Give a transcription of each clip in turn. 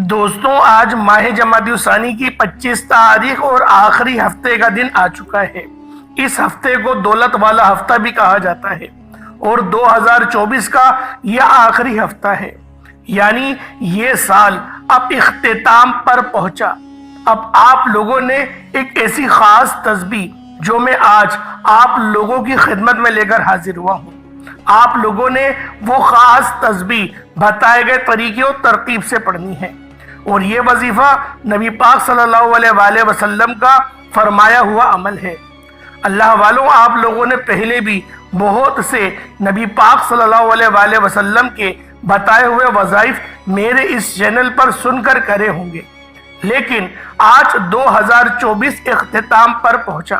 دوستوں، آج ماہ جمادی الثانی کی 25 تاریخ اور آخری ہفتے کا دن آ چکا ہے۔ اس ہفتے کو دولت والا ہفتہ بھی کہا جاتا ہے اور 2024 کا یہ آخری ہفتہ ہے، یعنی یہ سال اب اختتام پر پہنچا۔ اب آپ لوگوں نے ایک ایسی خاص تسبیح جو میں آج آپ لوگوں کی خدمت میں لے کر حاضر ہوا ہوں، آپ لوگوں نے وہ خاص تسبیح بتائے گئے طریقے اور ترتیب سے پڑھنی ہے، اور یہ وظیفہ نبی پاک صلی اللہ علیہ وآلہ وسلم کا فرمایا ہوا عمل ہے۔ اللہ والوں، آپ لوگوں نے پہلے بھی بہت سے نبی پاک صلی اللہ علیہ وآلہ وسلم کے بتائے ہوئے وظائف میرے اس چینل پر سن کر کرے ہوں گے، لیکن آج 2024 اختتام پر پہنچا۔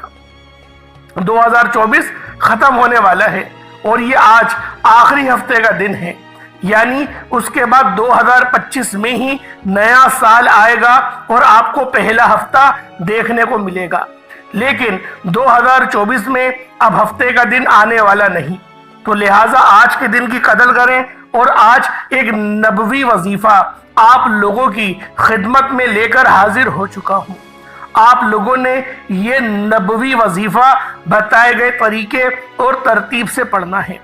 2024 ختم ہونے والا ہے اور یہ آج آخری ہفتے کا دن ہے، یعنی اس کے بعد 2025 میں ہی نیا سال آئے گا اور آپ کو پہلا ہفتہ دیکھنے کو ملے گا، لیکن 2024 میں اب ہفتے کا دن آنے والا نہیں، تو لہٰذا آج کے دن کی قدر کریں اور آج ایک نبوی وظیفہ آپ لوگوں کی خدمت میں لے کر حاضر ہو چکا ہوں۔ آپ لوگوں نے یہ نبوی وظیفہ بتائے گئے طریقے اور ترتیب سے پڑھنا ہے۔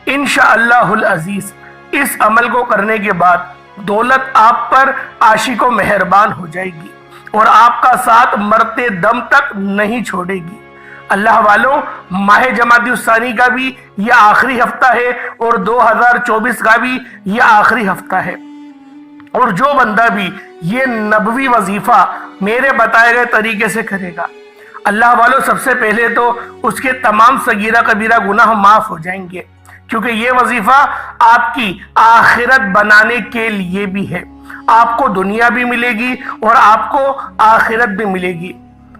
انشاءاللہ العزیز اس عمل کو کرنے کے بعد دولت آپ پر عاشق و مہربان ہو جائے گی اور آپ کا ساتھ مرتے دم تک نہیں چھوڑے گی۔ اللہ والوں، ماہ جمادی الثانی کا بھی یہ آخری ہفتہ ہے اور 2024 کا بھی یہ آخری ہفتہ ہے، اور جو بندہ بھی یہ نبوی وظیفہ میرے بتائے گئے طریقے سے کرے گا، اللہ والوں، سب سے پہلے تو اس کے تمام صغیرہ کبیرہ گناہ معاف ہو جائیں گے، کیونکہ یہ وظیفہ آپ کی آخرت بنانے کے لیے بھی ہے۔ آپ کو دنیا بھی ملے گی اور آپ کو آخرت بھی ملے گی۔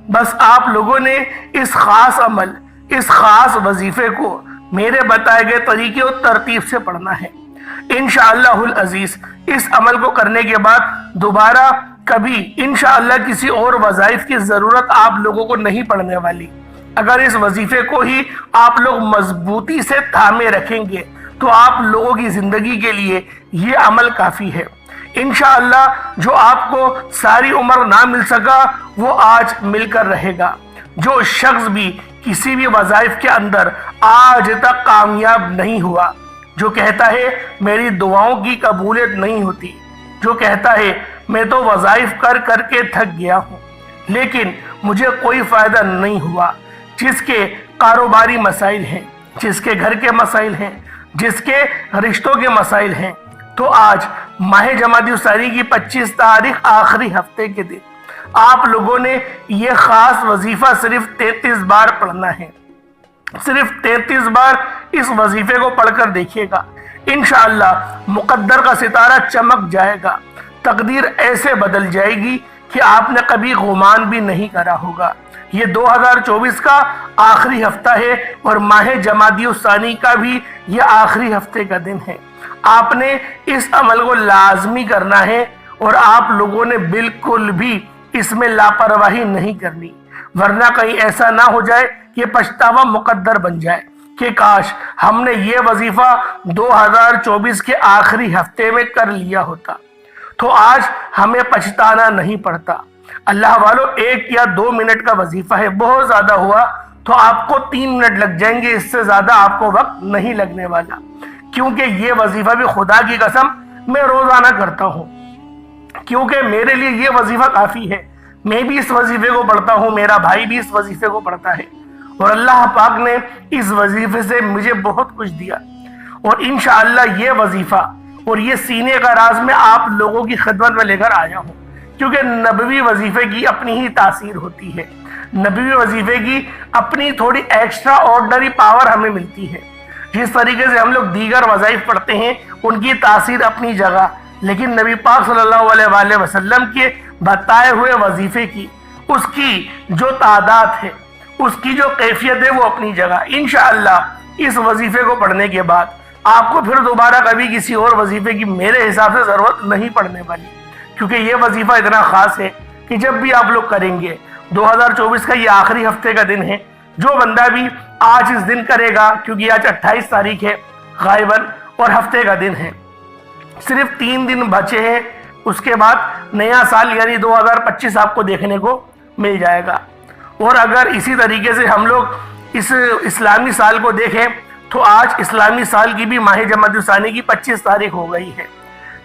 بس آپ لوگوں نے اس خاص عمل، اس خاص وظیفے کو میرے بتائے گئے طریقے اور ترتیب سے پڑھنا ہے۔ انشاءاللہ العزیز اس عمل کو کرنے کے بعد دوبارہ کبھی انشاءاللہ کسی اور وظائف کی ضرورت آپ لوگوں کو نہیں پڑنے والی۔ اگر اس وظیفے کو ہی آپ لوگ مضبوطی سے تھامے رکھیں گے تو آپ لوگوں کی زندگی کے لیے یہ عمل کافی ہے۔ انشاءاللہ جو آپ کو ساری عمر نہ مل سکا وہ آج مل کر رہے گا۔ جو شخص بھی کسی بھی وظائف کے اندر آج تک کامیاب نہیں ہوا، جو کہتا ہے میری دعاؤں کی قبولیت نہیں ہوتی، جو کہتا ہے میں تو وظائف کر کر کے تھک گیا ہوں لیکن مجھے کوئی فائدہ نہیں ہوا، جس کے کاروباری مسائل ہیں، جس کے گھر کے مسائل ہیں، جس کے رشتوں کے مسائل ہیں، تو آج ماہ جمادی الثانی کی 25 تاریخ آخری ہفتے کے دن آپ لوگوں نے یہ خاص وظیفہ صرف 33 بار پڑھنا ہے۔ صرف 33 بار اس وظیفے کو پڑھ کر دیکھیے گا، انشاءاللہ مقدر کا ستارہ چمک جائے گا، تقدیر ایسے بدل جائے گی کہ آپ نے کبھی گمان بھی نہیں کرا ہوگا۔ یہ 2024 کا آخری ہفتہ ہے اور ماہ جمادی الثانی کا بھی یہ آخری ہفتے کا دن ہے۔ آپ نے اس عمل کو لازمی کرنا ہے اور آپ لوگوں نے بالکل بھی اس میں لاپرواہی نہیں کرنی، ورنہ کہیں ایسا نہ ہو جائے کہ پچھتاوا مقدر بن جائے کہ کاش ہم نے یہ وظیفہ 2024 کے آخری ہفتے میں کر لیا ہوتا، تو آج ہمیں پچھتانا نہیں پڑتا۔ اللہ والوں، 1 یا 2 منٹ کا وظیفہ ہے، بہت زیادہ ہوا تو آپ کو 3 منٹ لگ جائیں گے، اس سے زیادہ آپ کو وقت نہیں لگنے والا، کیونکہ یہ وظیفہ بھی خدا کی قسم میں روزانہ کرتا ہوں، کیونکہ میرے لیے یہ وظیفہ کافی ہے۔ میں بھی اس وظیفے کو پڑھتا ہوں، میرا بھائی بھی اس وظیفے کو پڑھتا ہے، اور اللہ پاک نے اس وظیفے سے مجھے بہت کچھ دیا، اور انشاءاللہ یہ وظیفہ اور یہ سینے کا راز میں آپ لوگوں کی خدمت میں لے کر آیا ہوں، کیونکہ نبوی وظیفے کی اپنی ہی تاثیر ہوتی ہے، نبوی وظیفے کی اپنی تھوڑی ایکسٹرا آرڈنری پاور ہمیں ملتی ہے۔ جس طریقے سے ہم لوگ دیگر وظائف پڑھتے ہیں ان کی تاثیر اپنی جگہ، لیکن نبی پاک صلی اللہ علیہ وآلہ وسلم کے بتائے ہوئے وظیفے کی اس کی جو تعداد ہے، اس کی جو کیفیت ہے، وہ اپنی جگہ۔ انشاءاللہ اس وظیفے کو پڑھنے کے بعد آپ کو پھر دوبارہ کبھی کسی اور وظیفے کی میرے حساب سے ضرورت نہیں پڑنے والی، کیونکہ یہ وظیفہ اتنا خاص ہے کہ جب بھی آپ لوگ کریں گے، 2024 کا یہ آخری ہفتے کا دن ہے، جو بندہ بھی آج اس دن کرے گا، کیونکہ آج 28 تاریخ ہے غائباً اور ہفتے کا دن ہے، صرف 3 دن بچے ہیں، اس کے بعد نیا سال یعنی 2025 آپ کو دیکھنے کو مل جائے گا۔ اور اگر اسی طریقے سے ہم لوگ اس اسلامی سال کو دیکھیں تو آج اسلامی سال کی بھی ماہ جمادی الثانی کی 25 تاریخ ہو گئی ہے،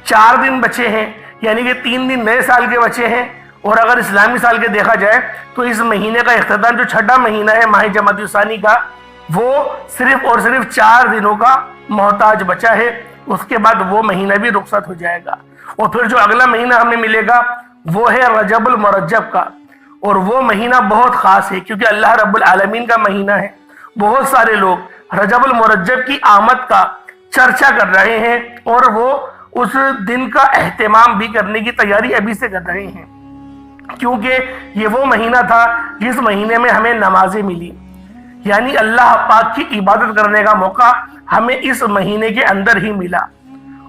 4 دن بچے ہیں، یعنی کہ 3 دن نئے سال کے بچے ہیں۔ اور اگر اسلامی سال کے دیکھا جائے تو اس مہینے کا اختتام جو 6واں مہینہ ہے ماہ جمادی الثانی کا، وہ صرف اور صرف 4 دنوں کا محتاج بچا ہے، اس کے بعد وہ مہینہ بھی رخصت ہو جائے گا۔ اور پھر جو اگلا مہینہ ہمیں ملے گا وہ ہے رجب المرجب کا، اور وہ مہینہ بہت خاص ہے کیونکہ اللہ رب العالمین کا مہینہ ہے۔ بہت سارے لوگ رجب المرجب کی آمد کا چرچا کر رہے ہیں اور وہ اس دن کا اہتمام بھی کرنے کی تیاری ابھی سے کر رہے ہیں، کیونکہ یہ وہ مہینہ تھا جس مہینے میں ہمیں نمازیں ملی، یعنی اللہ پاک کی عبادت کرنے کا موقع ہمیں اس مہینے کے اندر ہی ملا۔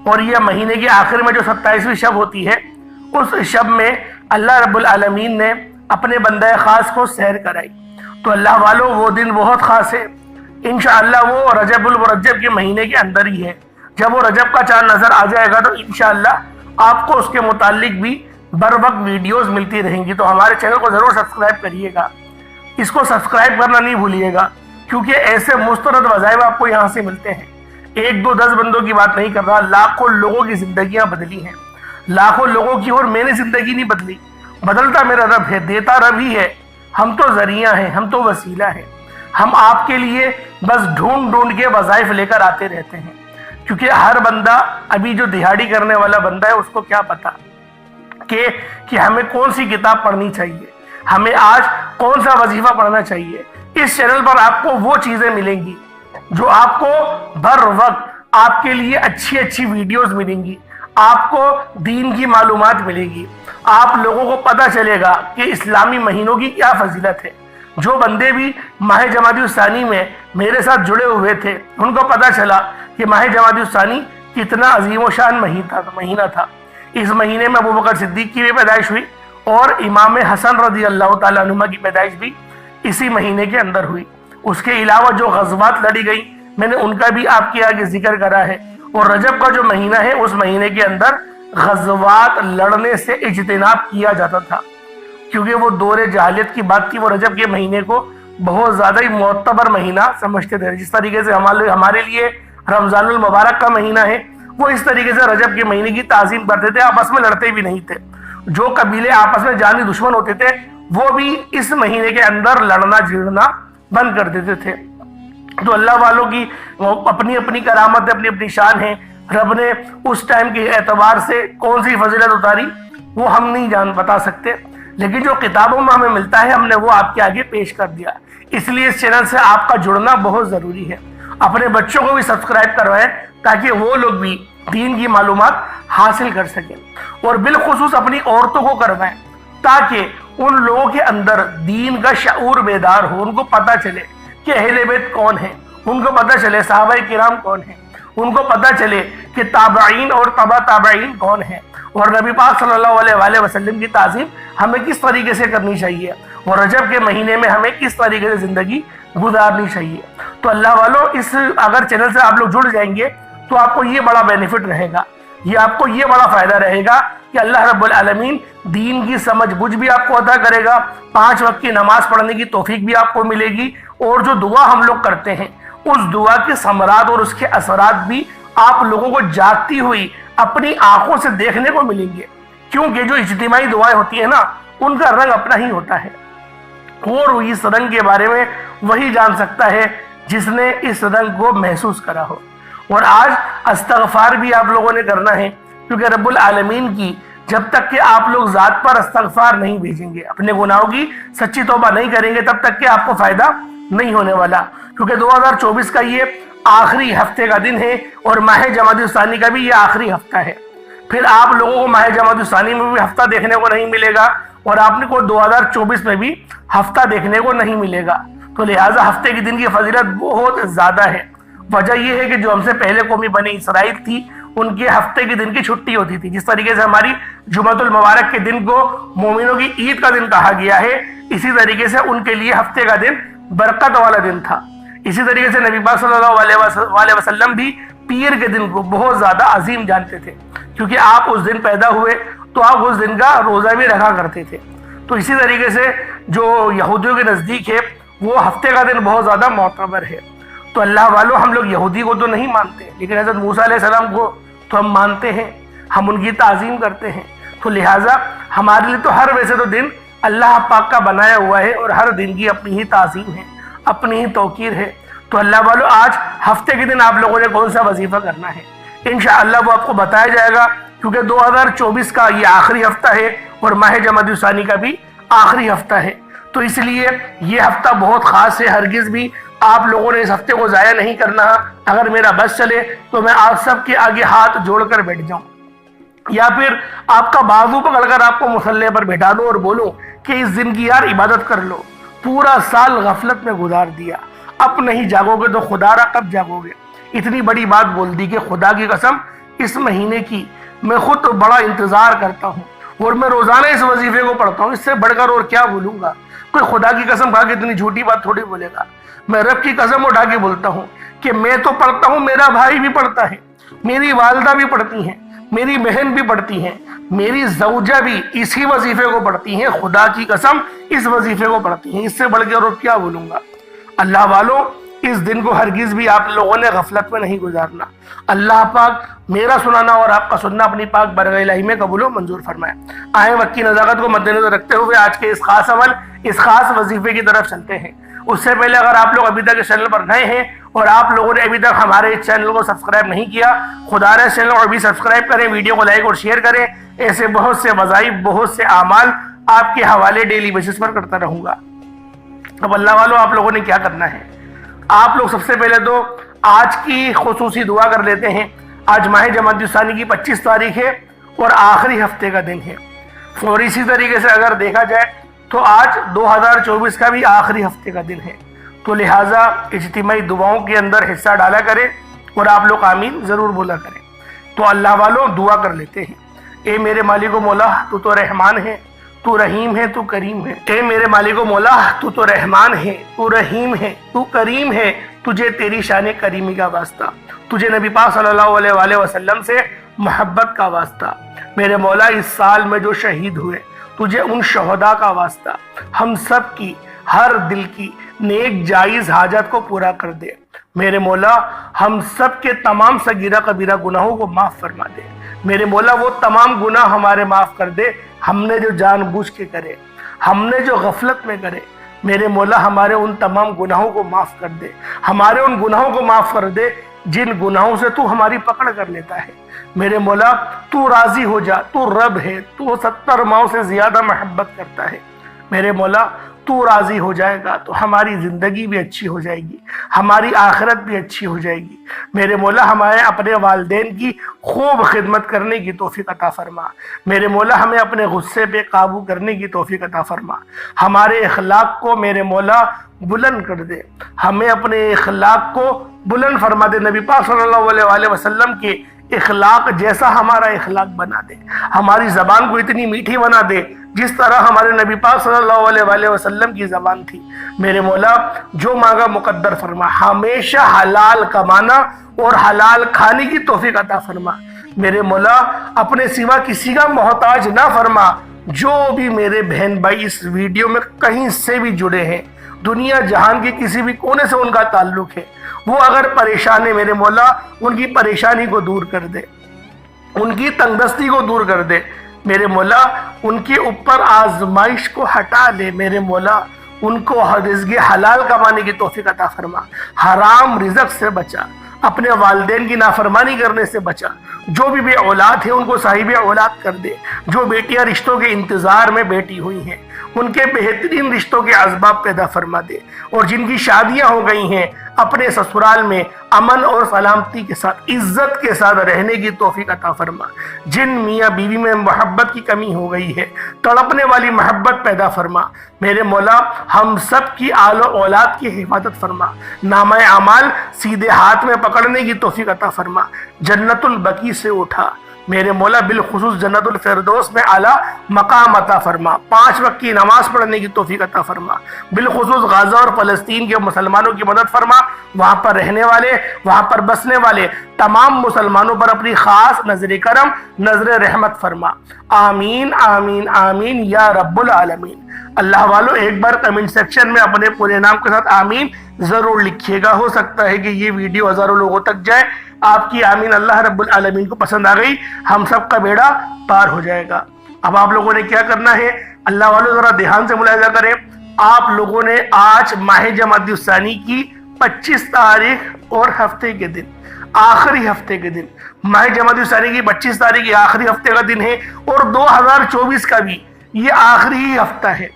اور یہ مہینے کے آخر میں جو 27ویں شب ہوتی ہے، اس شب میں اللہ رب العالمین نے اپنے بندہ خاص کو سحر کرائی۔ تو اللہ والوں وہ دن بہت خاص ہے، انشاءاللہ وہ رجب المرجب کے مہینے کے اندر ہی ہے۔ جب وہ رجب کا چاند نظر آ جائے گا تو انشاءاللہ آپ کو اس کے متعلق بھی بر وقت ویڈیوز ملتی رہیں گی۔ تو ہمارے چینل کو ضرور سبسکرائب کریے گا، اس کو سبسکرائب کرنا نہیں بھولیے گا، کیونکہ ایسے مستند وظائف آپ کو یہاں سے ملتے ہیں۔ 1 2 10 بندوں کی بات نہیں کر رہا، لاکھوں لوگوں کی زندگیاں بدلی ہیں، لاکھوں لوگوں کی، اور میں نے زندگی نہیں بدلی، بدلتا میرا رب ہے، دیتا رب ہی ہے۔ ہم تو ذریعہ ہیں، ہم تو وسیلہ ہیں، ہم آپ کے لیے بس ڈھونڈ کے وظائف لے کر آتے رہتے ہیں، کیونکہ ہر بندہ ابھی جو دہاڑی کرنے والا بندہ ہے اس کو کیا پتا کہ ہمیں کون سی کتاب پڑھنی چاہیے، ہمیں آج کون سا وظیفہ پڑھنا چاہیے۔ اس چینل پر آپ کو وہ چیزیں ملیں گی جو آپ کو بر وقت آپ کے لیے اچھی ویڈیوز ملیں گی، آپ کو دین کی معلومات ملے گی، آپ لوگوں کو پتہ چلے گا کہ اسلامی مہینوں کی کیا فضیلت ہے۔ جو بندے بھی ماہ جمادی الثانی میں میرے ساتھ جڑے ہوئے تھے ان کو پتہ چلا کہ ماہ جمادی الثانی کتنا عظیم و شان مہینہ تھا۔ اس مہینے میں ابوبکر صدیق کی بھی پیدائش ہوئی اور امام حسن رضی اللہ تعالیٰ عنہ کی پیدائش بھی اسی مہینے کے اندر ہوئی۔ اس کے علاوہ جو غزوات لڑی گئی میں نے ان کا بھی آپ کے آگے ذکر کرا ہے۔ اور رجب کا جو مہینہ ہے اس مہینے کے اندر غزوات لڑنے سے اجتناب کیا جاتا تھا، کیونکہ وہ دور جاہلیت کی بات تھی۔ وہ رجب کے مہینے کو بہت زیادہ ہی معتبر مہینہ سمجھتے تھے، جس طریقے سے ہمارے لیے رمضان المبارک کا مہینہ ہے، وہ اس طریقے سے رجب کے مہینے کی تعظیم کرتے تھے، آپس میں لڑتے بھی نہیں تھے۔ جو قبیلے آپس میں جانی دشمن ہوتے تھے وہ بھی اس مہینے کے اندر لڑنا جھگڑنا بند کر دیتے تھے۔ تو اللہ والوں کی اپنی کرامت ہے، اپنی شان ہے۔ رب نے اس ٹائم کے اعتبار سے کون سی فضیلت اتاری وہ ہم نہیں بتا سکتے، لیکن جو کتابوں میں ہمیں ملتا ہے ہم نے وہ آپ کے آگے پیش کر دیا۔ اس لیے اس چینل سے آپ کا جڑنا بہت ضروری ہے۔ اپنے بچوں کو بھی سبسکرائب کروائیں تاکہ وہ لوگ بھی دین کی معلومات حاصل کر سکیں، اور بالخصوص اپنی عورتوں کو کروائیں تاکہ ان لوگوں کے اندر دین کا شعور بیدار ہو، ان کو پتہ چلے کہ اہل بیت کون ہیں، ان کو پتہ چلے صحابہ کرام کون ہیں، ان کو پتہ چلے کہ تابعین اور تبع تابعین کون ہیں، اور نبی پاک صلی اللہ علیہ وآلہ وسلم کی تعظیم ہمیں کس طریقے سے کرنی چاہیے، اور رجب کے مہینے میں ہمیں کس طریقے سے زندگی گزارنی چاہیے۔ تو اللہ والوں اگر چینل سے آپ لوگ جڑ جائیں گے تو آپ کو یہ بڑا بینیفٹ رہے گا، یہ آپ کو یہ بڑا فائدہ رہے گا کہ اللہ رب العالمین دین کی سمجھ بوجھ بھی آپ کو عطا کرے گا، 5 وقت کی نماز پڑھنے کی توفیق بھی آپ کو ملے گی، اور جو دعا ہم لوگ کرتے ہیں اس دعا کے ثمرات اور اس کے اثرات بھی آپ لوگوں کو جاگتی ہوئی اپنی آنکھوں سے دیکھنے کو ملیں گے، کیونکہ جو اجتماعی دعائیں ہوتی ہیں نا ان کا رنگ اپنا ہی ہوتا ہے، اور اس رنگ کے بارے میں وہی جان سکتا ہے جس نے اس رنگ کو محسوس کرا ہو۔ اور آج استغفار بھی آپ لوگوں نے کرنا ہے، کیونکہ رب العالمین کی جب تک کہ آپ لوگ ذات پر استغفار نہیں بھیجیں گے، اپنے گناہوں کی سچی توبہ نہیں کریں گے، تب تک کہ آپ کو فائدہ نہیں ہونے والا، کیونکہ 2024 کا یہ آخری ہفتے کا دن ہے اور ماہ جمادی الثانی کا بھی یہ آخری ہفتہ ہے۔ پھر آپ لوگوں کو ماہ جمادی الثانی میں بھی ہفتہ دیکھنے کو نہیں ملے گا، اور آپ کو 2024 میں بھی ہفتہ دیکھنے کو نہیں ملے گا۔ تو لہٰذا ہفتے کے دن کی فضیلت بہت زیادہ ہے۔ وجہ یہ ہے کہ جو ہم سے پہلے قومی بنی اسرائیل تھی ان کے ہفتے کے دن کی چھٹی ہوتی تھی، جس طریقے سے ہماری جمعۃ المبارک کے دن کو مومنوں کی عید کا دن کہا گیا ہے، اسی طریقے سے ان کے لیے ہفتے کا دن برکت والا دن تھا۔ اسی طریقے سے نبی پاک صلی اللہ علیہ وسلم بھی پیر کے دن کو بہت زیادہ عظیم جانتے تھے، کیونکہ آپ اس دن پیدا ہوئے، تو آپ اس دن کا روزہ بھی رکھا کرتے تھے۔ تو اسی طریقے سے جو یہودیوں کے نزدیک ہے وہ ہفتے کا دن بہت زیادہ معتبر ہے۔ تو اللہ والوں، ہم لوگ یہودی کو تو نہیں مانتے، لیکن حضرت موسیٰ علیہ السلام کو تو ہم مانتے ہیں، ہم ان کی تعظیم کرتے ہیں۔ تو لہٰذا ہمارے لیے تو ہر ویسے تو دن اللہ پاک کا بنایا ہوا ہے، اور ہر دن کی اپنی ہی تعظیم ہے، اپنی ہی توقیر ہے۔ تو اللہ والوں، آج ہفتے کے دن آپ لوگوں نے کون سا وظیفہ کرنا ہے، انشاءاللہ وہ آپ کو بتایا جائے گا، کیونکہ 2024 کا یہ آخری ہفتہ ہے اور ماہ جمادی الثانی کا بھی آخری ہفتہ ہے۔ تو اس لیے یہ ہفتہ بہت خاص ہے، ہرگز بھی آپ لوگوں نے اس ہفتے کو ضائع نہیں کرنا۔ اگر میرا بس چلے تو میں آپ سب کے آگے ہاتھ جوڑ کر بیٹھ جاؤں، یا پھر آپ کا بازو پکڑ کر آپ کو مصلی پر بیٹھا دوں اور بولوں کہ اس دن کی یار عبادت کر لو، پورا سال غفلت میں گزار دیا، اب نہیں جاگو گے تو خدا را کب جاگو گے۔ اتنی بڑی بات بول دی کہ خدا کی قسم اس مہینے کی میں خود بڑا انتظار کرتا ہوں، اور میں روزانہ اس وظیفے کو پڑھتا ہوں، اس سے بڑھ کر اور کیا بولوں گا۔ کوئی خدا کی قسم کھا کے اتنی جھوٹی بات تھوڑی بولے گا۔ میں رب کی قسم اٹھا کے بولتا ہوں کہ میں تو پڑھتا ہوں، میرا بھائی بھی پڑھتا ہے، میری والدہ بھی پڑھتی ہیں، میری بہن بھی پڑھتی ہیں، میری زوجہ بھی اسی وظیفے کو پڑھتی ہیں، خدا کی قسم اس وظیفے کو پڑھتی ہیں، اس سے بڑھ کے اور کیا بولوں گا۔ اللہ والوں، اس دن کو ہرگز بھی آپ لوگوں نے غفلت میں نہیں گزارنا۔ اللہ پاک میرا سنانا اور آپ کا سننا اپنی پاک برگاہ الہی میں قبول و منظور فرمائے۔ آئیں وقت کی نزاکت کو مد نظر رکھتے ہوئے آج کے اس خاص عمل، اس خاص وظیفے کی طرف چلتے ہیں۔ اس سے پہلے اگر آپ لوگ ابھی تک اس چینل پر نئے ہیں اور آپ لوگوں نے ابھی تک ہمارے اس چینل کو سبسکرائب نہیں کیا، خدا رے چینل کو ابھی سبسکرائب کریں، ویڈیو کو لائک اور شیئر کریں۔ ایسے بہت سے وظائف، بہت سے اعمال آپ کے حوالے ڈیلی بیسس پر کرتا رہوں گا۔ اب اللہ والوں، آپ لوگوں نے کیا کرنا ہے؟ آپ لوگ سب سے پہلے تو آج کی خصوصی دعا کر لیتے ہیں۔ آج ماہ جمادی الثانی کی 25 تاریخ ہے اور آخری ہفتے کا دن ہے، اور اسی طریقے سے اگر دیکھا جائے تو آج 2024 کا بھی آخری ہفتے کا دن ہے۔ تو لہٰذا اجتماعی دعاؤں کے اندر حصہ ڈالا کریں اور آپ لوگ آمین ضرور بولا کریں۔ تو اللہ والوں، دعا کر لیتے ہیں۔ اے میرے مالک و مولا، تو تو رحمان ہے، تو رحیم ہے، تو کریم ہے۔ اے میرے مالک و مولا، تو تو رحمان ہے، تو رحیم ہے، تو کریم ہے، تجھے تیری شان کریمی کا واسطہ، تجھے نبی پاک صلی اللہ علیہ وآلہ وسلم سے محبت کا واسطہ، میرے مولا اس سال میں جو شہید ہوئے تجھے ان شہداء کا واسطہ، ہم سب کی ہر دل کی نیک جائز حاجت کو پورا کر دے۔ میرے مولا ہم سب کے تمام صغیرہ کبیرہ گناہوں کو معاف فرما دے۔ میرے مولا وہ تمام گناہ ہمارے معاف کر دے ہم نے جو جان بوجھ کے کرے، ہم نے جو غفلت میں کرے۔ میرے مولا ہمارے ان تمام گناہوں کو معاف کر دے، ہمارے ان گناہوں کو معاف کر دے جن گناہوں سے تو ہماری پکڑ کر لیتا ہے۔ میرے مولا تو راضی ہو جا، تو رب ہے، تو 70 ماؤں سے زیادہ محبت کرتا ہے۔ میرے مولا تو راضی ہو جائے گا تو ہماری زندگی بھی اچھی ہو جائے گی، ہماری آخرت بھی اچھی ہو جائے گی۔ میرے مولا ہمارے اپنے والدین کی خوب خدمت کرنے کی توفیق عطا فرما۔ میرے مولا ہمیں اپنے غصے پہ قابو کرنے کی توفیق عطا فرما۔ ہمارے اخلاق کو میرے مولا بلند کر دے، ہمیں اپنے اخلاق کو بلند فرما دے، نبی پاک صلی اللہ علیہ وآلہ وسلم کے اخلاق جیسا ہمارا اخلاق بنا دے، ہماری زبان کو اتنی میٹھی بنا دے جس طرح ہمارے نبی پاک صلی اللہ علیہ وآلہ وسلم کی زبان تھی۔ میرے مولا جو مانگا مقدر فرما، ہمیشہ حلال کمانا اور حلال کھانے کی توفیق عطا فرما۔ میرے مولا اپنے سوا کسی کا محتاج نہ فرما۔ جو بھی میرے بہن بھائی اس ویڈیو میں کہیں سے بھی جڑے ہیں، دنیا جہان کے کسی بھی کونے سے ان کا تعلق ہے، وہ اگر پریشان ہے میرے مولا ان کی پریشانی کو دور کر دے، ان کی تنگ دستی کو دور کر دے۔ میرے مولا ان کے اوپر آزمائش کو ہٹا دے۔ میرے مولا ان کو رزق حلال کمانے کی توفیق عطا فرما، حرام رزق سے بچا، اپنے والدین کی نافرمانی کرنے سے بچا۔ جو بھی بے اولاد ہے ان کو صاحب اولاد کر دے، جو بیٹیاں رشتوں کے انتظار میں بیٹھی ہوئی ہیں ان کے بہترین رشتوں کے اسباب پیدا فرما دے، اور جن کی شادیاں ہو گئی ہیں اپنے سسرال میں امن اور سلامتی کے ساتھ عزت کے ساتھ رہنے کی توفیق عطا فرما۔ جن میاں بیوی میں محبت کی کمی ہو گئی ہے تڑپنے والی محبت پیدا فرما۔ میرے مولا ہم سب کی آل و اولاد کی حفاظت فرما، نامہ اعمال سیدھے ہاتھ میں پکڑنے کی توفیق عطا فرما، جنت البقیع سے اٹھا، میرے مولا بالخصوص جنت الفردوس میں اعلیٰ مقام عطا فرما، 5 وقت کی نماز پڑھنے کی توفیق عطا فرما، بالخصوص غزہ اور فلسطین کے مسلمانوں کی مدد فرما، وہاں پر رہنے والے، وہاں پر بسنے والے تمام مسلمانوں پر اپنی خاص نظر کرم، نظر رحمت فرما، آمین آمین آمین یا رب العالمین۔ اللہ والو ایک بار کمنٹ سیکشن میں اپنے پورے نام کے ساتھ آمین ضرور لکھیے گا، ہو سکتا ہے کہ یہ ویڈیو ہزاروں لوگوں تک جائے، آپ کی آمین اللہ رب العالمین کو پسند آ گئی، ہم سب کا بیڑا پار ہو جائے گا۔ اب آپ لوگوں نے کیا کرنا ہے، اللہ والو ذرا دھیان سے ملاحظہ کریں، آپ لوگوں نے آج ماہ جمادی الثانی کی 25 تاریخ اور ہفتے کے دن، آخری ہفتے کے دن، ماہ جمادی الثانی کی 25 تاریخ یہ آخری ہفتے کا دن ہے، اور 2024 کا بھی یہ آخری ہی ہفتہ ہے۔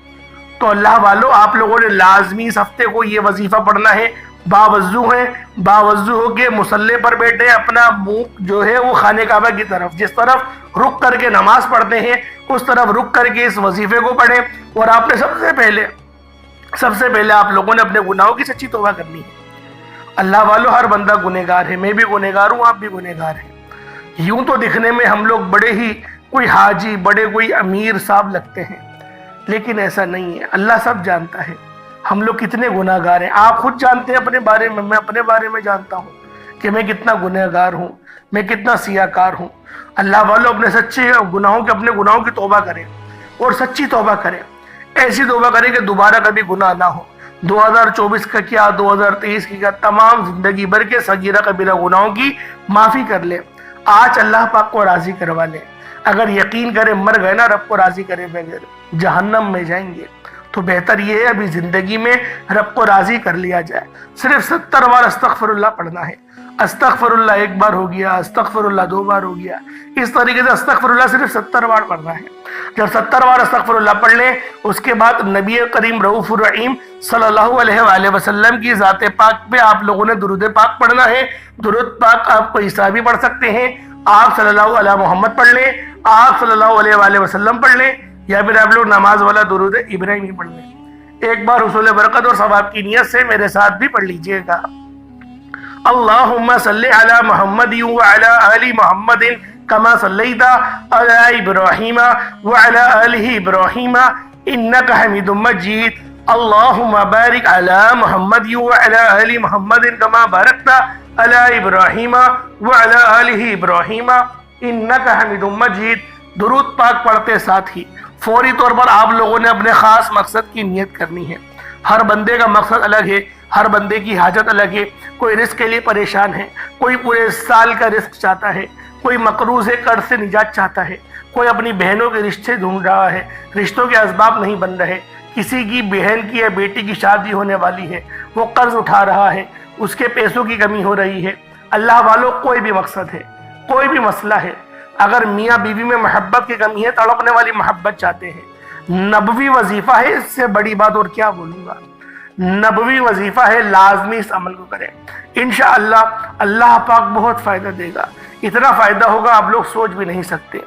تو اللہ والو آپ لوگوں نے لازمی اس ہفتے کو یہ وظیفہ پڑھنا ہے، باوضو ہیں، باوضو ہو کے مصلی پر بیٹھے، اپنا منہ جو ہے وہ خانہ کعبہ کی طرف، جس طرف رک کر کے نماز پڑھتے ہیں اس طرف رک کر کے اس وظیفے کو پڑھیں، اور آپ نے سب سے پہلے آپ لوگوں نے اپنے گناہوں کی سچی توبہ کرنی ہے۔ اللہ والو ہر بندہ گنہگار ہے، میں بھی گنہگار ہوں، آپ بھی گنہگار ہیں۔ یوں تو دکھنے میں ہم لوگ بڑے ہی کوئی حاجی، بڑے کوئی امیر صاحب لگتے ہیں، لیکن ایسا نہیں ہے، اللہ سب جانتا ہے ہم لوگ کتنے گناہ گار ہیں۔ آپ خود جانتے ہیں اپنے بارے میں، میں اپنے بارے میں جانتا ہوں کہ میں کتنا گناہ گار ہوں، میں کتنا سیاہ کار ہوں۔ اللہ والو اپنے سچے گناہوں کے، اپنے گناہوں کی توبہ کریں، اور سچی توبہ کریں، ایسی توبہ کریں کہ دوبارہ کبھی گناہ نہ ہو۔ 2024 کا کیا، 2023 کی کیا، تمام زندگی بھر کے صغیرہ کبیرہ گناہوں کی معافی کر لیں، آج اللہ پاک کو راضی کروا لیں۔ اگر یقین کریں مر گئے نا رب کو راضی کرے بغیر جہنم میں جائیں گے، تو بہتر یہ ہے ابھی زندگی میں رب کو راضی کر لیا جائے۔ صرف 70 بار استغفر اللہ پڑھنا ہے، استغفر اللہ 1 بار ہو گیا، استغفر اللہ 2 بار ہو گیا، اس طریقے سے استغفر اللہ صرف 70 بار پڑھنا ہے۔ جب 70 بار استغفر اللہ پڑھ لیں، اس کے بعد نبی کریم رؤوف الرحیم صلی اللہ علیہ وآلہ وسلم کی ذات پاک پہ آپ لوگوں نے درود پاک پڑھنا ہے۔ درود پاک آپ کو عیسیٰ بھی پڑھ سکتے ہیں، آپ صلی اللہ علیہ محمد پڑھ لیں، آپ صلی اللہ علیہ وآلہ وسلم پڑھ لیں، یا پھر آپ لوگ نماز والا درود ابراہیمی پڑھ لیں۔ ایک بار حصول برکت اور ثواب کی نیت سے میرے ساتھ بھی پڑھ لیجئے گا۔ اللہم صلی علی محمد وعلی آل محمد کما صلیت علی ابراہیم وعلی آل ابراہیم انک حمید مجید۔ اللہم بارک علی محمد وعلی آل محمد کما بارکت علی ابراہیم وعلی آل ابراہیم انک حمید مجید۔ درود پاک پڑھتے ساتھ ہی فوری طور پر آپ لوگوں نے اپنے خاص مقصد کی نیت کرنی ہے۔ ہر بندے کا مقصد الگ ہے، ہر بندے کی حاجت الگ ہے۔ کوئی رزق کے لیے پریشان ہے، کوئی پورے سال کا رزق چاہتا ہے، کوئی مقروض قرض سے نجات چاہتا ہے، کوئی اپنی بہنوں کے رشتے ڈھونڈ رہا ہے، رشتوں کے اسباب نہیں بن رہے، کسی کی بہن کی یا بیٹی کی شادی ہونے والی ہے، وہ قرض اٹھا رہا ہے، اس کے پیسوں کی کمی ہو رہی ہے۔ اللہ والوں کوئی بھی مقصد ہے، کوئی بھی مسئلہ ہے، اگر میاں بیوی میں محبت کی کمی ہے، تڑپنے والی محبت چاہتے ہیں، نبوی وظیفہ ہے، اس سے بڑی بات اور کیا بولوں گا، نبوی وظیفہ ہے، لازمی اس عمل کو کریں، انشاءاللہ اللہ پاک بہت فائدہ دے گا، اتنا فائدہ ہوگا آپ لوگ سوچ بھی نہیں سکتے۔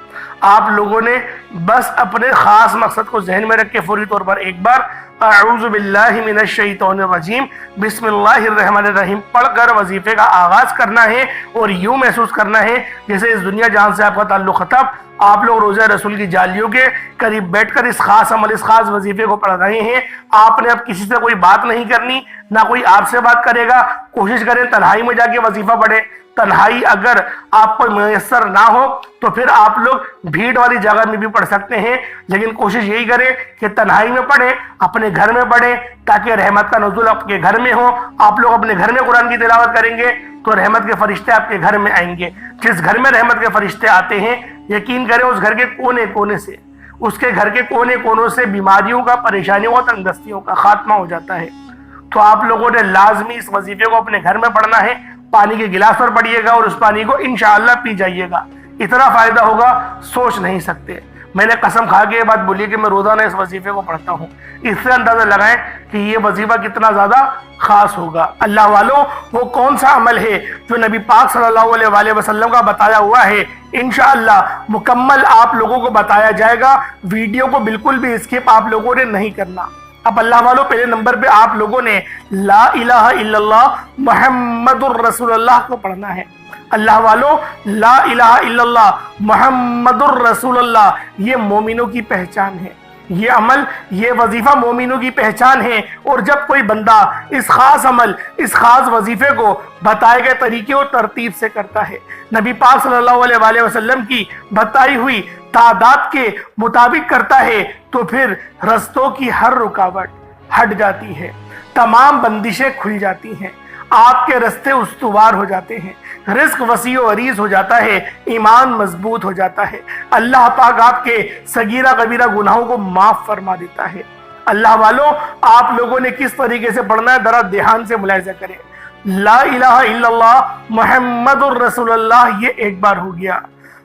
آپ لوگوں نے بس اپنے خاص مقصد کو ذہن میں رکھ کے فوری طور پر ایک بار اعوذ باللہ من الشیطان الرجیم بسم اللہ الرحمن الرحیم پڑھ کر وظیفے کا آغاز کرنا ہے، اور یوں محسوس کرنا ہے جیسے اس دنیا جہان سے آپ کا تعلق ختم، آپ لوگ روزہ رسول کی جالیوں کے قریب بیٹھ کر اس خاص عمل، اس خاص وظیفے کو پڑھ رہے ہیں۔ آپ نے اب کسی سے کوئی بات نہیں کرنی، نہ کوئی آپ سے بات کرے گا۔ کوشش کریں تنہائی میں جا کے وظیفہ پڑھیں، تنہائی اگر آپ کو میسر نہ ہو تو پھر آپ لوگ بھیڑ والی جگہ میں بھی پڑھ سکتے ہیں، لیکن کوشش یہی کریں کہ تنہائی میں پڑھیں، اپنے گھر میں پڑھیں، تاکہ رحمت کا نزول آپ کے گھر میں ہو۔ آپ لوگ اپنے گھر میں قرآن کی تلاوت کریں گے تو رحمت کے فرشتے آپ کے گھر میں آئیں گے۔ جس گھر میں رحمت کے فرشتے آتے ہیں، یقین کریں اس گھر کے کونے کونے سے، اس کے گھر کے کونے کونوں سے بیماریوں کا، پریشانیوں کا، تنگ دستیوں کا خاتمہ ہو جاتا ہے۔ تو آپ لوگوں نے لازمی اس وظیفے کو اپنے گھر میں پڑھنا ہے، پانی کے گلاس پر پڑھیے گا اور اس پانی کو انشاءاللہ پی جائیے گا، اتنا فائدہ ہوگا سوچ نہیں سکتے۔ میں نے قسم کھا کے یہ بات بولی کہ میں روزانہ اس وظیفے کو پڑھتا ہوں، اس سے اندازہ لگائیں کہ یہ وظیفہ کتنا زیادہ خاص ہوگا۔ اللہ والوں وہ کون سا عمل ہے جو نبی پاک صلی اللہ علیہ وآلہ وسلم کا بتایا ہوا ہے، انشاءاللہ مکمل آپ لوگوں کو بتایا جائے گا۔ ویڈیو کو بالکل بھی اسکپ آپ لوگوں نے نہیں کرنا، اب اللہ والوں پہلے نمبر پہ آپ لوگوں نے لا الہ الا اللہ محمد الرسول اللہ کو پڑھنا ہے۔ اللہ والوں لا الہ الا اللہ محمد الرسول اللہ یہ مومنوں کی پہچان ہے، یہ عمل یہ وظیفہ مومنوں کی پہچان ہے۔ اور جب کوئی بندہ اس خاص عمل اس خاص وظیفے کو بتائے گئے طریقے اور ترتیب سے کرتا ہے، نبی پاک صلی اللہ علیہ وآلہ وسلم کی بتائی ہوئی تعداد کے مطابق کرتا ہے، تو پھر رستوں کی ہر رکاوٹ ہٹ جاتی ہے، تمام بندشیں کھل جاتی ہیں، آپ کے رستے استوار ہو جاتے ہیں، رزق وسیع و عریض ہو جاتا ہے، ایمان مضبوط ہو جاتا ہے، اللہ پاک آپ کے صغیرہ کبیرہ گناہوں کو معاف فرما دیتا ہے۔ اللہ والوں آپ لوگوں نے کس طریقے سے پڑھنا ہے ذرا دھیان سے ملاحظہ کریں۔ لا الہ الا اللہ محمد الرسول اللہ یہ ایک بار ہو گیا،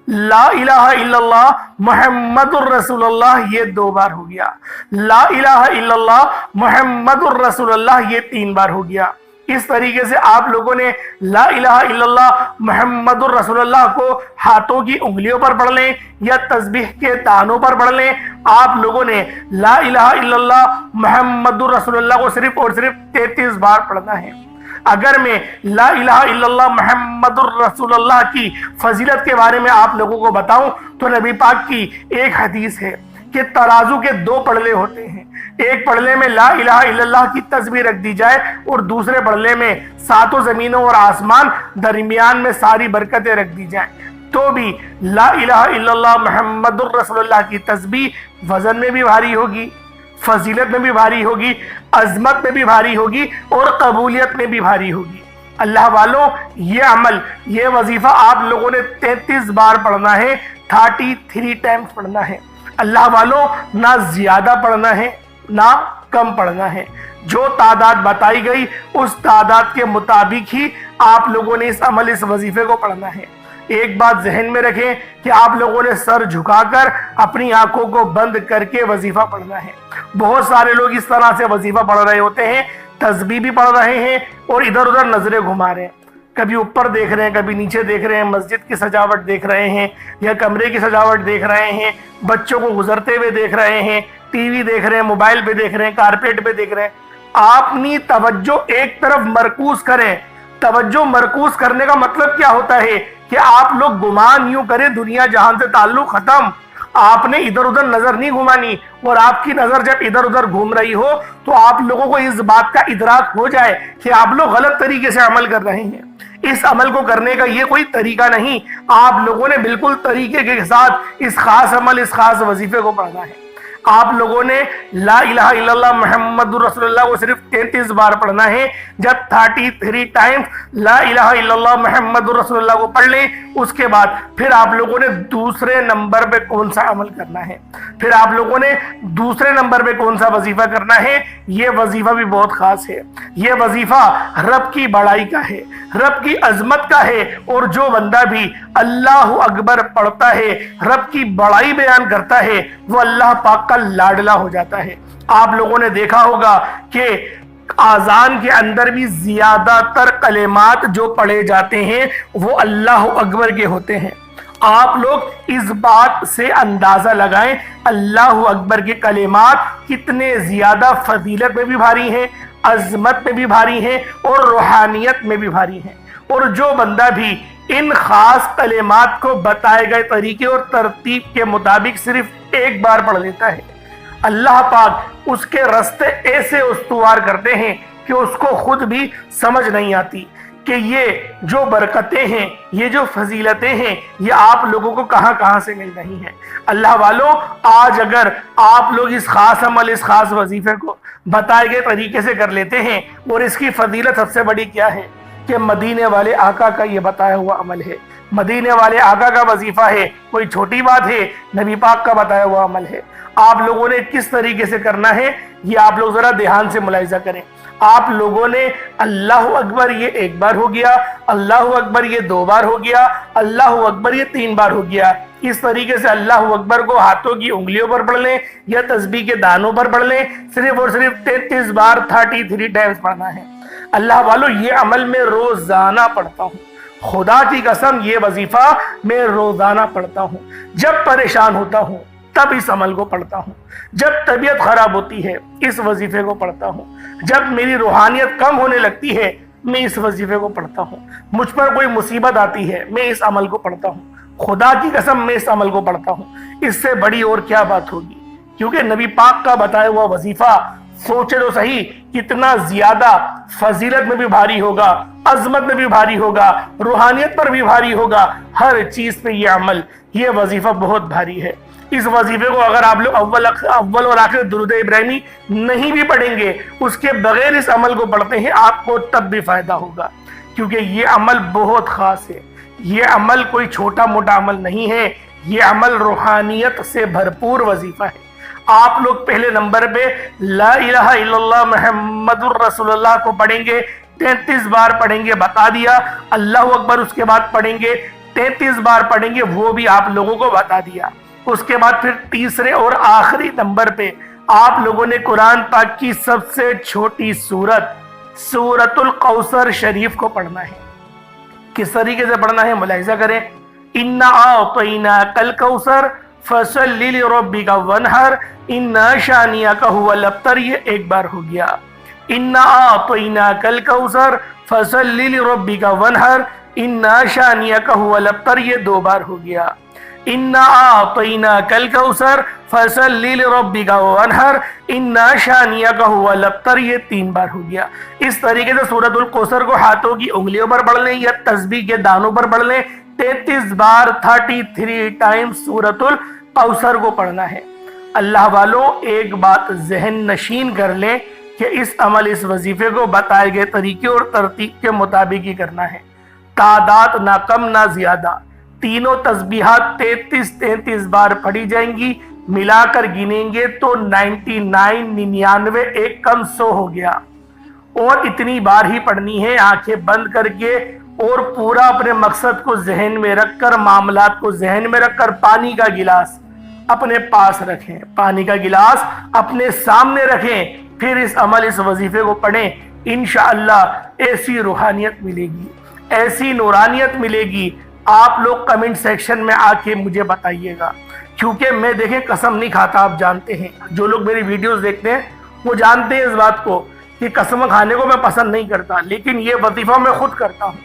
لا الہ الا اللہ محمد الرسول اللہ یہ 2 بار ہو گیا، لا الہ الا اللہ محمد الرسول اللہ یہ 3 بار ہو گیا۔ اس طریقے سے آپ لوگوں نے لا الہ الا اللہ محمد الرسول اللہ کو ہاتھوں کی انگلیوں پر پڑھ لیں یا تسبیح کے دانوں پر پڑھ لیں۔ آپ لوگوں نے لا الہ الا اللہ محمد الرسول اللہ کو صرف اور صرف 33 بار پڑھنا ہے۔ اگر میں لا الہ الا اللہ محمد الرسول اللہ کی فضیلت کے بارے میں آپ لوگوں کو بتاؤں تو نبی پاک کی ایک حدیث ہے کہ ترازو کے 2 پڑلے ہوتے ہیں، ایک پڑلے میں لا الہ الا اللہ کی تسبیح رکھ دی جائے اور دوسرے پڑلے میں 7 زمینوں اور آسمان درمیان میں ساری برکتیں رکھ دی جائیں، تو بھی لا الہ الا اللہ محمد الرسول اللہ کی تسبیح وزن میں بھی بھاری ہوگی، فضیلت میں بھی بھاری ہوگی، عظمت میں بھی بھاری ہوگی اور قبولیت میں بھی بھاری ہوگی۔ اللہ والوں یہ عمل یہ وظیفہ آپ لوگوں نے 33 بار پڑھنا ہے، 33 ٹائمز پڑھنا ہے۔ اللہ والوں نہ زیادہ پڑھنا ہے نہ کم پڑھنا ہے، جو تعداد بتائی گئی اس تعداد کے مطابق ہی آپ لوگوں نے اس عمل اس وظیفے کو پڑھنا ہے۔ ایک بات ذہن میں رکھیں کہ آپ لوگوں نے سر جھکا کر اپنی آنکھوں کو بند کر کے وظیفہ پڑھنا ہے۔ بہت سارے لوگ اس طرح سے وظیفہ پڑھ رہے ہوتے ہیں، تسبیح بھی پڑھ رہے ہیں اور ادھر ادھر نظریں گھما رہے ہیں، کبھی اوپر دیکھ رہے ہیں کبھی نیچے دیکھ رہے ہیں، مسجد کی سجاوٹ دیکھ رہے ہیں یا کمرے کی سجاوٹ دیکھ رہے ہیں، بچوں کو گزرتے ہوئے دیکھ رہے ہیں، ٹی وی دیکھ رہے ہیں، موبائل پہ دیکھ رہے ہیں، کارپیٹ پہ دیکھ رہے ہیں۔ آپ اپنی توجہ ایک طرف مرکوز کریں۔ توجہ مرکوز کرنے کا مطلب کیا ہوتا ہے کہ آپ لوگ گمان یوں کریں دنیا جہان سے تعلق ختم، آپ نے ادھر ادھر نظر نہیں گھمانی، اور آپ کی نظر جب ادھر ادھر گھوم رہی ہو تو آپ لوگوں کو اس بات کا ادراک ہو جائے کہ آپ لوگ غلط طریقے سے عمل کر رہے ہیں۔ اس عمل کو کرنے کا یہ کوئی طریقہ نہیں، آپ لوگوں نے بالکل طریقے کے ساتھ اس خاص عمل اس خاص وظیفے کو پڑھنا ہے۔ آپ لوگوں نے لا الہ الا اللہ محمد رسول اللہ کو صرف 33 بار پڑھنا ہے۔ جب 33 ٹائمز لا الہ الا اللہ محمد رسول اللہ کو پڑھ لیں، اس کے بعد پھر آپ لوگوں نے دوسرے نمبر پہ کون سا عمل کرنا ہے، پھر آپ لوگوں نے دوسرے نمبر پہ کون سا وظیفہ کرنا ہے۔ یہ وظیفہ بھی بہت خاص ہے، یہ وظیفہ رب کی بڑائی کا ہے، رب کی عظمت کا ہے، اور جو بندہ بھی اللہ اکبر پڑھتا ہے، رب کی بڑائی بیان کرتا ہے، وہ اللہ پاک کا لاڈلا ہو جاتا ہے۔ آپ لوگوں نے دیکھا ہوگا کہ آذان کے اندر بھی زیادہ تر کلمات جو پڑھے جاتے ہیں وہ اللہ اکبر کے ہوتے ہیں۔ آپ لوگ اس بات سے اندازہ لگائیں اللہ اکبر کے کلمات کتنے زیادہ فضیلت میں بھی بھاری ہیں، عظمت میں بھی بھاری ہیں اور روحانیت میں بھی بھاری ہیں۔ اور جو بندہ بھی ان خاص کلمات کو بتائے گئے طریقے اور ترتیب کے مطابق صرف ایک بار پڑھ لیتا ہے، اللہ پاک اس کے راستے ایسے استوار کرتے ہیں کہ اس کو خود بھی سمجھ نہیں آتی کہ یہ جو برکتیں ہیں، یہ جو فضیلتیں ہیں، یہ آپ لوگوں کو کہاں کہاں سے مل رہی ہیں۔ اللہ والوں، آج اگر آپ لوگ اس خاص عمل اس خاص وظیفے کو بتائے گئے طریقے سے کر لیتے ہیں، اور اس کی فضیلت سب سے بڑی کیا ہے کہ مدینے والے آقا کا یہ بتایا ہوا عمل ہے، مدینے والے آقا کا وظیفہ ہے، کوئی چھوٹی بات ہے، نبی پاک کا بتایا ہوا عمل ہے۔ آپ لوگوں نے کس طریقے سے کرنا ہے یہ آپ لوگ ذرا دھیان سے ملاحظہ کریں۔ آپ لوگوں نے اللہ اکبر یہ ایک بار ہو گیا، اللہ اکبر یہ 2 بار ہو گیا، اللہ اکبر یہ 3 بار ہو گیا۔ اس طریقے سے اللہ اکبر کو ہاتھوں کی انگلیوں پر پڑھ لیں یا تسبیح کے دانوں پر پڑھ لیں، صرف اور صرف 33 بار 33 ٹائمز پڑھنا ہے۔ اللہ والو، یہ عمل میں روزانہ پڑھتا ہوں، خدا کی قسم یہ وظیفہ میں روزانہ پڑھتا ہوں۔ جب پریشان ہوتا ہوں، تب اس عمل کو پڑھتا ہوں، جب طبیعت خراب ہوتی ہے اس وظیفے کو پڑھتا ہوں، جب میری روحانیت کم ہونے لگتی ہے میں اس وظیفے کو پڑھتا ہوں، مجھ پر کوئی مصیبت آتی ہے میں اس عمل کو پڑھتا ہوں، خدا کی قسم میں اس عمل کو پڑھتا ہوں۔ اس سے بڑی اور کیا بات ہوگی، کیونکہ نبی پاک کا بتایا ہوا وظیفہ سوچے تو صحیح کتنا زیادہ فضیلت میں بھی بھاری ہوگا، عظمت میں بھی بھاری ہوگا، روحانیت پر بھی بھاری ہوگا، ہر چیز پہ یہ عمل، یہ وظیفہ بہت بھاری ہے۔ اس وظیفے کو اگر آپ لوگ اول اور آخر درود ابراہیمی نہیں بھی پڑھیں گے، اس کے بغیر اس عمل کو پڑھتے ہیں آپ کو تب بھی فائدہ ہوگا، کیونکہ یہ عمل بہت خاص ہے۔ یہ عمل کوئی چھوٹا موٹا عمل نہیں ہے، یہ عمل روحانیت سے بھرپور وظیفہ ہے۔ آپ لوگ پہلے نمبر پہ لا الہ الا اللہ محمد الرسول اللہ کو پڑھیں گے، 33 بار پڑھیں گے، بتا دیا۔ اللہ اکبر اس کے بعد پڑھیں گے، 33 بار پڑھیں گے، وہ بھی آپ لوگوں کو بتا دیا۔ اس کے بعد پھر تیسرے اور آخری نمبر پہ آپ لوگوں نے قرآن پاک کی سب سے چھوٹی سورت سورۃ الکوثر شریف کو پڑھنا ہے۔ کس طریقے سے پڑھنا ہے ملاحظہ کریں، اِنَّا أَعْطَيْنَاكَ الْكَوْثَرَ فَصَلِّ لِرَبِّكَ وَانْحَرْ إِنَّ شَانِئَكَ هُوَ الْأَبْتَرُ، یہ ایک بار ہو گیا۔ اِنَّا أَعْطَيْنَاكَ الْكَوْثَرَ فَصَلِّ لِرَبِّكَ وَانْحَرْ إِنَّ شَانِئَكَ هُوَ الْأَبْتَرُ، یہ دو بار ہو گیا۔ اِنَّا أَعْطَيْنَاكَ الْكَوْثَرَ فَصَلِّ لِرَبِّكَ وَانْحَرْ إِنَّ شَانِئَكَ هُوَ الْأَبْتَرُ، یہ تین بار ہو گیا۔ اس طریقے سے سورۃ الکوثر کو ہاتھوں کی انگلیوں پر پڑھ لیں یا تسبیح کے دانوں پر پڑھ لیں، 33 بار 33 ٹائمز سورۃ الکوثر کو پڑھنا ہے۔ اللہ والوں ایک بات ذہن نشین کر لیں کہ اس عمل، اس وظیفے کو بتائے گئے طریقے اور ترتیب کے مطابق ہی کرنا ہے۔ تعداد نہ کم نہ زیادہ، تینوں تسبیحات 33 بار پڑھی جائیں گی، ملا کر گنیں گے تو 99 ایک کم 100 ہو گیا۔ اور اتنی بار ہی پڑھنی ہے آنکھیں بند کر کے، اور پورا اپنے مقصد کو ذہن میں رکھ کر، معاملات کو ذہن میں رکھ کر، پانی کا گلاس اپنے پاس رکھیں، پانی کا گلاس اپنے سامنے رکھیں، پھر اس عمل، اس وظیفے کو پڑھیں۔ انشاءاللہ ایسی روحانیت ملے گی، ایسی نورانیت ملے گی، آپ لوگ کمنٹ سیکشن میں آ کے مجھے بتائیے گا، کیونکہ میں دیکھیں قسم نہیں کھاتا، آپ جانتے ہیں، جو لوگ میری ویڈیوز دیکھتے ہیں وہ جانتے ہیں اس بات کو کہ قسم کھانے کو میں پسند نہیں کرتا، لیکن یہ وظیفہ میں خود کرتا ہوں،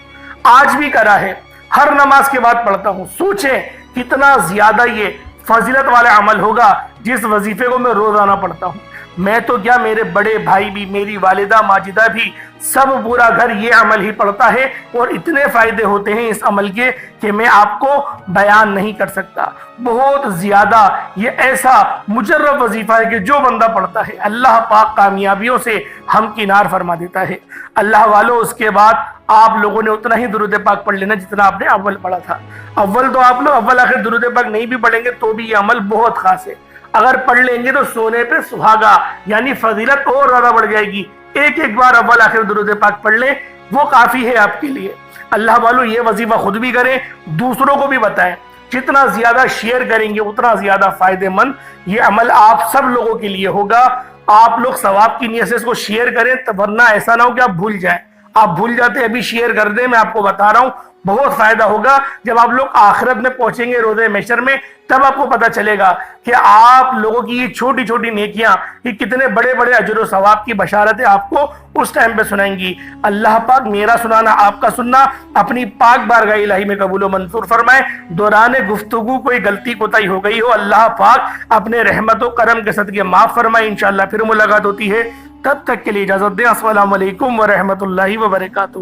آج بھی کرا ہے، ہر نماز کے بعد پڑھتا ہوں۔ سوچیں کتنا زیادہ یہ فضیلت والا عمل ہوگا جس وظیفے کو میں روزانہ پڑھتا ہوں۔ میں تو کیا، میرے بڑے بھائی بھی، میری والدہ ماجدہ بھی، سب پورا گھر یہ عمل ہی پڑھتا ہے، اور اتنے فائدے ہوتے ہیں اس عمل کے کہ میں آپ کو بیان نہیں کر سکتا۔ بہت زیادہ یہ ایسا مجرب وظیفہ ہے کہ جو بندہ پڑھتا ہے اللہ پاک کامیابیوں سے ہمکنار فرما دیتا ہے۔ اللہ والوں اس کے بعد آپ لوگوں نے اتنا ہی درود پاک پڑھ لینا جتنا آپ نے اول پڑھا تھا۔ اول تو آپ لوگ اول آخر درود پاک نہیں بھی پڑھیں گے تو بھی یہ عمل بہت خاص ہے، اگر پڑھ لیں گے تو سونے پہ سہاگا، یعنی فضیلت اور زیادہ بڑھ جائے گی۔ ایک بار اول آخر درود پاک پڑھ لیں، وہ کافی ہے آپ کے لیے۔ اللہ والوں یہ وظیفہ خود بھی کریں، دوسروں کو بھی بتائیں، جتنا زیادہ شیئر کریں گے اتنا زیادہ فائدہ مند یہ عمل آپ سب لوگوں کے لیے ہوگا۔ آپ لوگ ثواب کی نیت سے اس کو شیئر کریں، ورنہ ایسا نہ ہو کہ آپ بھول جائیں، آپ بھول جاتے، ابھی شیئر کر دیں، میں آپ کو بتا رہا ہوں بہت فائدہ ہوگا۔ جب آپ لوگ آخرت میں پہنچیں گے روزے محشر میں، تب آپ کو پتا چلے گا کہ آپ لوگوں کی یہ چھوٹی چھوٹی نیکیاں یہ کتنے بڑے بڑے اجر و ثواب کی بشارتیں آپ کو اس ٹائم پہ سنائیں گی۔ اللہ پاک میرا سنانا، آپ کا سننا اپنی پاک بارگاہ الہی میں قبول و منظور فرمائے۔ دوران گفتگو کوئی غلطی کوتاہی ہو گئی ہو، اللہ پاک اپنے رحمت و کرم کے صدقے معاف فرمائے۔ انشاءاللہ پھر ملاقات ہوتی ہے، تب تک کے لیے اجازت دیں۔ السلام علیکم ورحمۃ اللہ وبرکاتہ۔